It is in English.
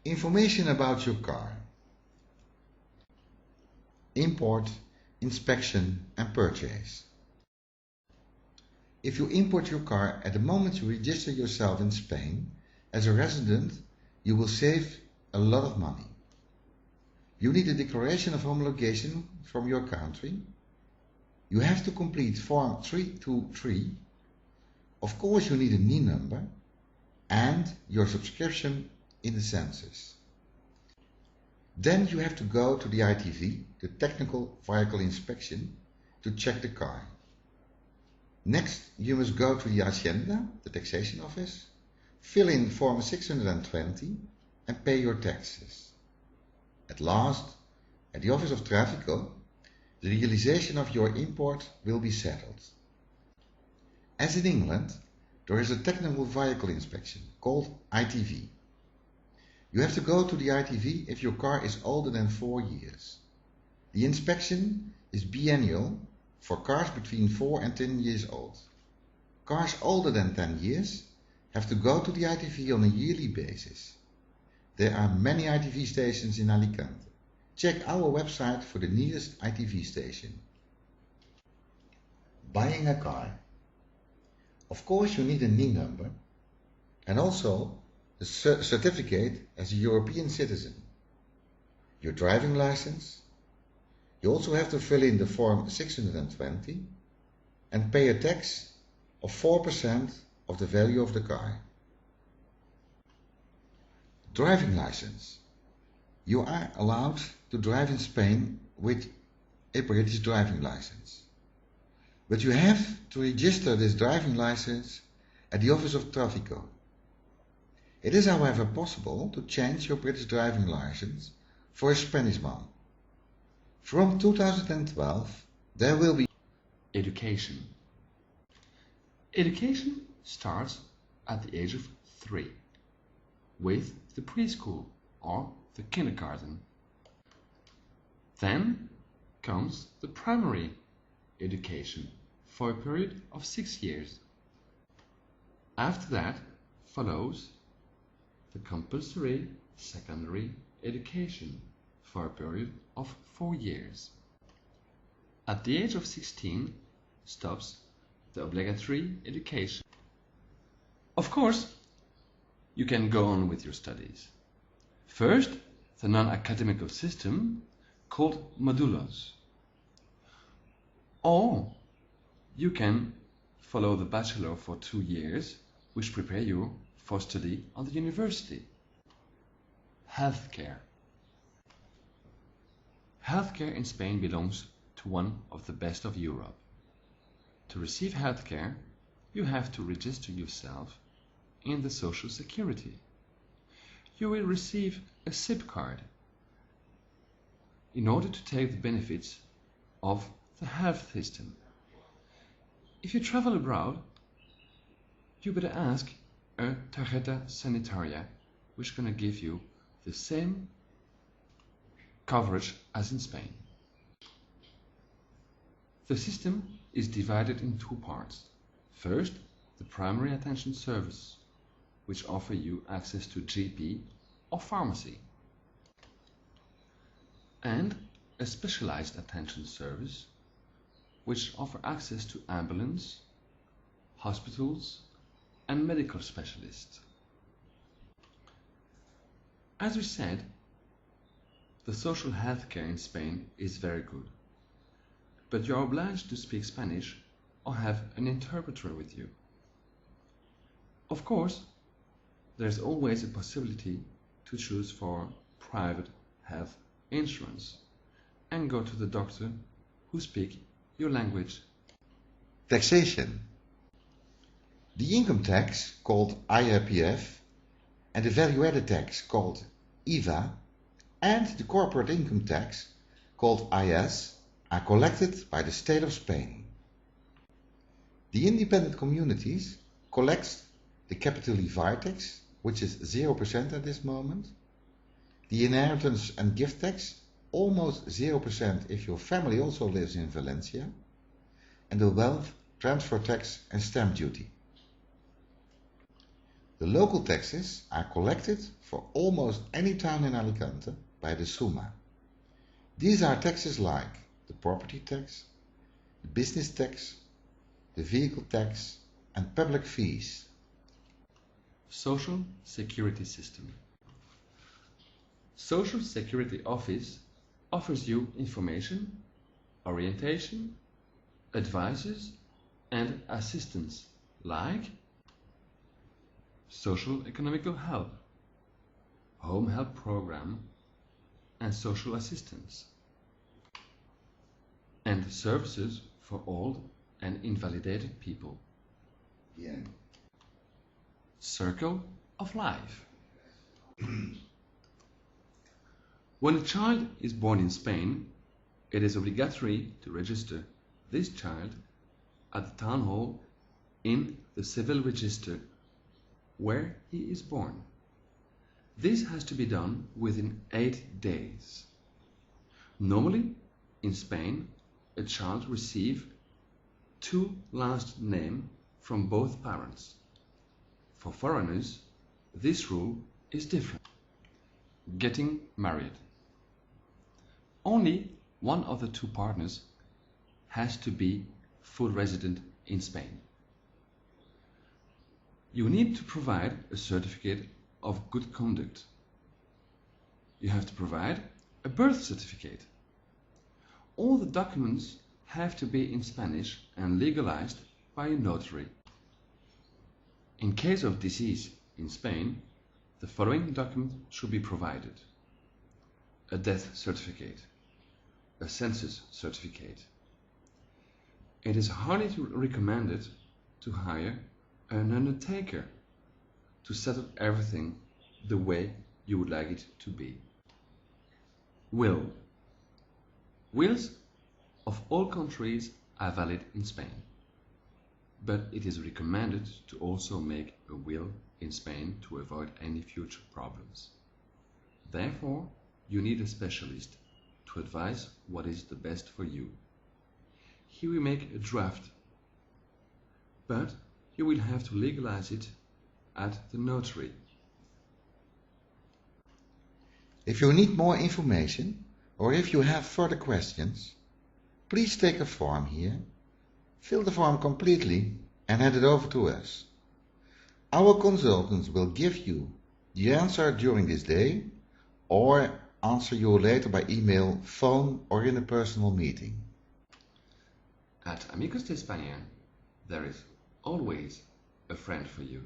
Information about your car. Import, inspection and purchase. If you import your car at the moment you register yourself in Spain as a resident, you will save a lot of money. You need a declaration of homologation from your country. You have to complete Form 323. Of course, you need a NIE number and your subscription in the census. Then you have to go to the ITV, the Technical Vehicle Inspection, to check the car. Next, you must go to the Hacienda, the taxation office, fill in Form 620 and pay your taxes. At last, at the Office of Tráfico, the realization of your import will be settled. As in England, there is a Technical Vehicle Inspection called ITV. You have to go to the ITV if your car is older than 4 years. The inspection is biennial for cars between 4 and 10 years old. Cars older than 10 years have to go to the ITV on a yearly basis. There are many ITV stations in Alicante. Check our website for the nearest ITV station. Buying a car. Of course, you need a NIE number and also a certificate as a European citizen, your driving license. You also have to fill in the Form 620 and pay a tax of 4% of the value of the car. Driving license. You are allowed to drive in Spain with a British driving license. But you have to register this driving license at the Office of Tráfico. It is, however, possible to change your British driving license for a Spanish one. From 2012, there will be education. Education starts at the age of 3 with the preschool or the kindergarten. Then comes the primary education for a period of 6 years. After that follows the compulsory secondary education for a period of 4 years. At the age of 16 stops the obligatory education. Of course, you can go on with your studies. First, the non-academical system called modulos. Or you can follow the bachelor for 2 years, which prepare you for study on the university. Healthcare. Healthcare in Spain belongs to one of the best of Europe. To receive healthcare, you have to register yourself in the Social Security. You will receive a SIP card in order to take the benefits of the health system. If you travel abroad, you better ask a tarjeta sanitaria, which is going to give you the same coverage as in Spain. The system is divided in 2 parts. First, the primary attention service, which offer you access to GP or pharmacy, and a specialized attention service, which offer access to ambulance, hospitals, and medical specialists. As we said, the social health care in Spain is very good, but you are obliged to speak Spanish or have an interpreter with you. Of course, there is always a possibility to choose for private health insurance and go to the doctor who speaks your language. taxation. The income tax, called IRPF, and the value-added tax, called IVA, and the corporate income tax, called IS, are collected by the state of Spain. The independent communities collect the capital levier tax, which is 0% at this moment, the inheritance and gift tax, almost 0% if your family also lives in Valencia, and the wealth transfer tax and stamp duty. The local taxes are collected for almost any town in Alicante by the SUMA. These are taxes like the property tax, the business tax, the vehicle tax, and public fees. Social Security System. Social Security Office offers you information, orientation, advices, and assistance like social economical help, home help program, and social assistance, and services for old and invalidated people. Yeah. Circle of life. When a child is born in Spain, it is obligatory to register this child at the town hall in the civil register where he is born. This has to be done within 8 days. Normally, in Spain, a child receives 2 last names from both parents. For foreigners, this rule is different. Getting married. Only one of the 2 partners has to be full resident in Spain. You need to provide a certificate of good conduct. You have to provide a birth certificate. All the documents have to be in Spanish and legalized by a notary. In case of disease in Spain, the following document should be provided: a death certificate, a census certificate. It is highly recommended to hire an undertaker to set up everything the way you would like it to be. Will. Wills of all countries are valid in Spain, but it is recommended to also make a will in Spain to avoid any future problems. Therefore, you need a specialist to advise what is the best for you. He will make a draft, but you will have to legalize it at the notary. If you need more information or if you have further questions, please take a form here, fill the form completely and hand it over to us. Our consultants will give you the answer during this day or answer you later by email, phone or in a personal meeting. At Amigos de España, there is always a friend for you.